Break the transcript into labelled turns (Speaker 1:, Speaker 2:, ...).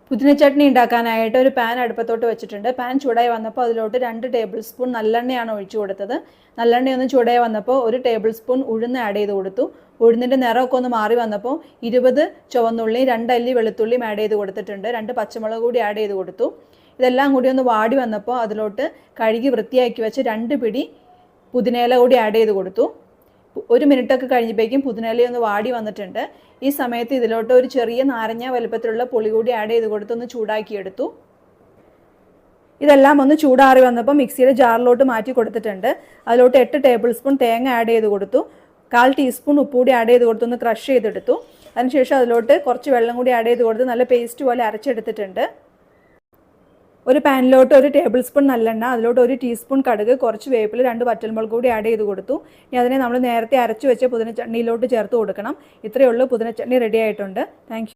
Speaker 1: പുതിന ചട്നി ഉണ്ടാക്കാനായിട്ട് ഒരു പാൻ അടുപ്പത്തോട്ട് വെച്ചിട്ടുണ്ട്. പാൻ ചൂടായി വന്നപ്പോൾ അതിലോട്ട് 2 ടേബിൾ സ്പൂൺ നല്ലെണ്ണയാണ് ഒഴിച്ചു കൊടുത്തത്. നല്ലെണ്ണയൊന്ന് ചൂടായി വന്നപ്പോൾ 1 ടേബിൾ സ്പൂൺ ഉഴുന്ന് ആഡ് ചെയ്ത് കൊടുത്തു. ഉഴുന്നിൻ്റെ നിറമൊക്കെ ഒന്ന് മാറി വന്നപ്പോൾ 20 ചുവന്നുള്ളി 2 അല്ലി വെളുത്തുള്ളിയും ആഡ് ചെയ്ത് കൊടുത്തിട്ടുണ്ട്. 2 പച്ചമുളക് കൂടി ആഡ് ചെയ്ത് കൊടുത്തു. ഇതെല്ലാം കൂടി ഒന്ന് വാടി വന്നപ്പോൾ അതിലോട്ട് കഴുകി വൃത്തിയാക്കി വെച്ച് 2 പിടി പുതിനയില കൂടി ആഡ് ചെയ്ത് കൊടുത്തു. 1 മിനിറ്റൊക്കെ കഴിഞ്ഞപ്പോഴേക്കും പുതിനയില ഒന്ന് വാടി വന്നിട്ടുണ്ട്. ഈ സമയത്ത് ഇതിലോട്ട് ഒരു ചെറിയ നാരങ്ങ വലുപ്പത്തിലുള്ള പുളി കൂടി ആഡ് ചെയ്ത് കൊടുത്തൊന്ന് ചൂടാക്കിയെടുത്തു. ഇതെല്ലാം ഒന്ന് ചൂടാറി വന്നപ്പോൾ മിക്സിയുടെ ജാറിലോട്ട് മാറ്റി കൊടുത്തിട്ടുണ്ട്. അതിലോട്ട് 8 ടേബിൾ സ്പൂൺ തേങ്ങ ആഡ് ചെയ്ത് കൊടുത്തു. 1/4 ടീസ്പൂൺ ഉപ്പ് കൂടി ആഡ് ചെയ്ത് കൊടുത്തൊന്ന് ക്രഷ് ചെയ്തെടുത്തു. അതിനുശേഷം അതിലോട്ട് കുറച്ച് വെള്ളം കൂടി ആഡ് ചെയ്ത് കൊടുത്ത് നല്ല പേസ്റ്റ് പോലെ അരച്ചെടുത്തിട്ടുണ്ട്. ഒരു പാനിലോട്ട് 1 ടേബിൾ സ്പൂൺ നല്ലെണ്ണ, അതിലോട്ട് 1 ടീസ്പൂൺ കടുക്, കുറച്ച് വേപ്പില, 2 വറ്റൽമുളക് കൂടി ആഡ് ചെയ്ത് കൊടുത്തു. ഇനി അതിനെ നമ്മൾ നേരത്തെ അരച്ച് വെച്ച പുതിന ചട്നിയിലോട്ട് ചേർത്ത് കൊടുക്കണം. ഇത്രയേ ഉള്ളൂ, പുതിന ചട്നി റെഡി ആയിട്ടുണ്ട്. താങ്ക്